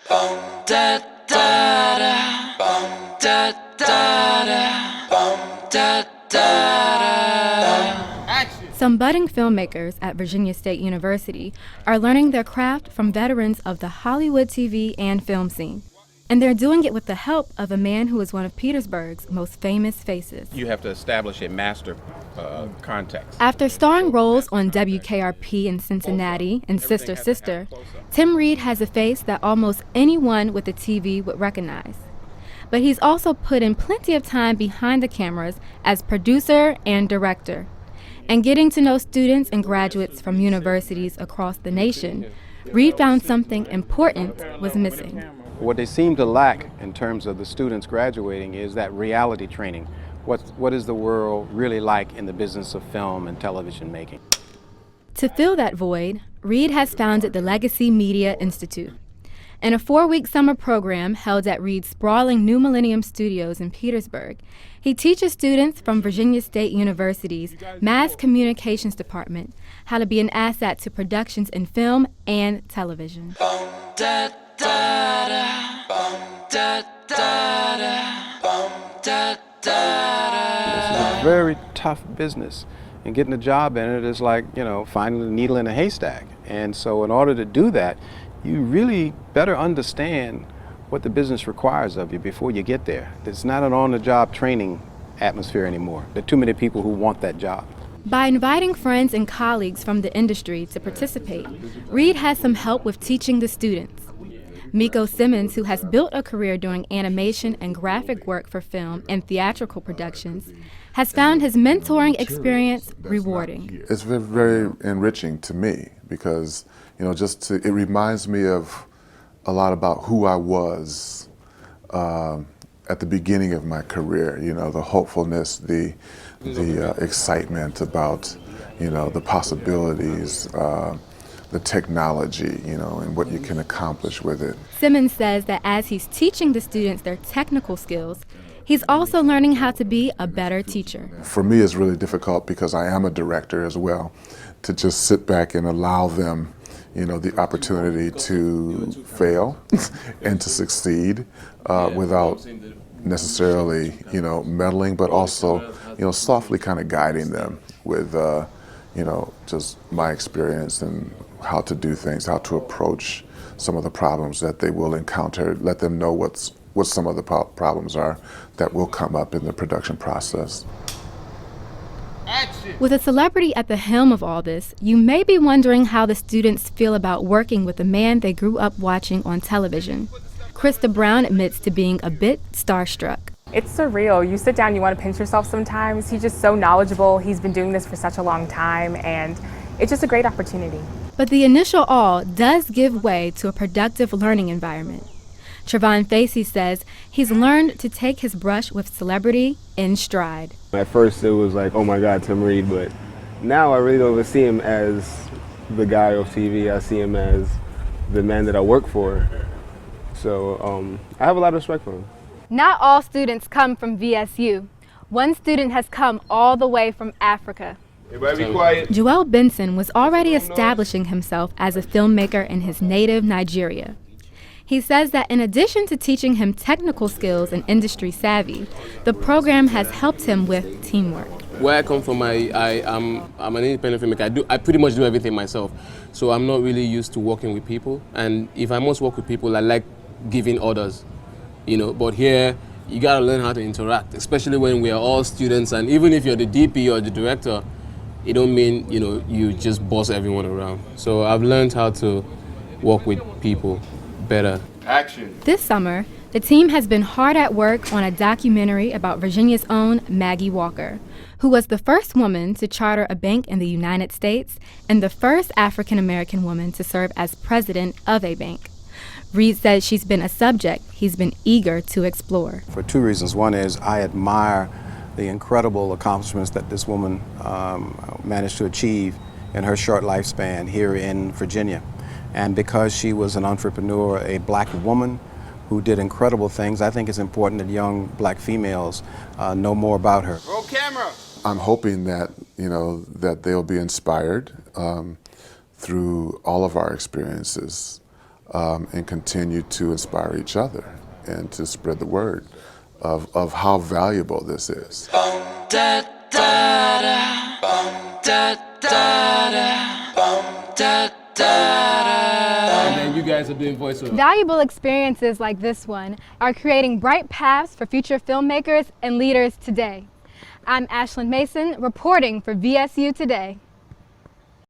Some budding filmmakers at Virginia State University are learning their craft from veterans of the Hollywood TV and film scene. And they're doing it with the help of a man who is one of Petersburg's most famous faces. You have to establish a master context. After starring roles on WKRP in Cincinnati and Sister Sister, Tim Reid has a face that almost anyone with a TV would recognize. But he's also put in plenty of time behind the cameras as producer and director. And getting to know students and graduates from universities across the nation, Reid found something important was missing. What they seem to lack in terms of the students graduating is that reality training. What is the world really like in the business of film and television making? To fill that void, Reid has founded the Legacy Media Institute. In a 4-week summer program held at Reid's sprawling New Millennium Studios in Petersburg, he teaches students from Virginia State University's Mass Communications Department how to be an asset to productions in film and television. This is a very tough business, and getting a job in it is like, finding a needle in a haystack. And so in order to do that, you really better understand what the business requires of you before you get there. It's not an on-the-job training atmosphere anymore. There are too many people who want that job. By inviting friends and colleagues from the industry to participate, Reid has some help with teaching the students. Miko Simmons, who has built a career doing animation and graphic work for film and theatrical productions, has found his mentoring experience rewarding. It's very, very enriching to me because, it reminds me of a lot about who I was at the beginning of my career. The hopefulness, the excitement about, the possibilities, the technology, and what you can accomplish with it. Simmons says that as he's teaching the students their technical skills, he's also learning how to be a better teacher. For me, it's really difficult because I am a director as well, to just sit back and allow them, the opportunity to fail and to succeed without necessarily, meddling, but also, softly kind of guiding them with, just my experience and how to do things, how to approach some of the problems that they will encounter, let them know what some of the problems are that will come up in the production process. With a celebrity at the helm of all this, you may be wondering how the students feel about working with a man they grew up watching on television. Krista Brown admits to being a bit starstruck. It's surreal. You sit down, you want to pinch yourself sometimes. He's just so knowledgeable. He's been doing this for such a long time, and it's just a great opportunity. But the initial awe does give way to a productive learning environment. Trevon Facey says he's learned to take his brush with celebrity in stride. At first it was like, oh my God, Tim Reid, but now I really don't even see him as the guy off TV. I see him as the man that I work for. So I have a lot of respect for him. Not all students come from VSU. One student has come all the way from Africa. Everybody be quiet. Joel Benson was already establishing himself as a filmmaker in his native Nigeria. He says that in addition to teaching him technical skills and industry savvy, the program has helped him with teamwork. Where I come from, I'm an independent filmmaker. I pretty much do everything myself. So I'm not really used to working with people. And if I must work with people, I like giving orders, But here, you gotta learn how to interact, especially when we are all students. And even if you're the DP or the director, it don't mean, you just boss everyone around. So I've learned how to work with people better. Action. This summer, the team has been hard at work on a documentary about Virginia's own Maggie Walker, who was the first woman to charter a bank in the United States and the first African-American woman to serve as president of a bank. Reid says she's been a subject he's been eager to explore. For two reasons. One is I admire the incredible accomplishments that this woman managed to achieve in her short lifespan here in Virginia. And because she was an entrepreneur, a black woman who did incredible things, I think it's important that young black females know more about her. Roll camera. I'm hoping that, that they'll be inspired through all of our experiences and continue to inspire each other and to spread the word of how valuable this is. And then you guys are doing voiceover. Valuable experiences like this one are creating bright paths for future filmmakers and leaders today. I'm Ashlyn Mason, reporting for VSU Today.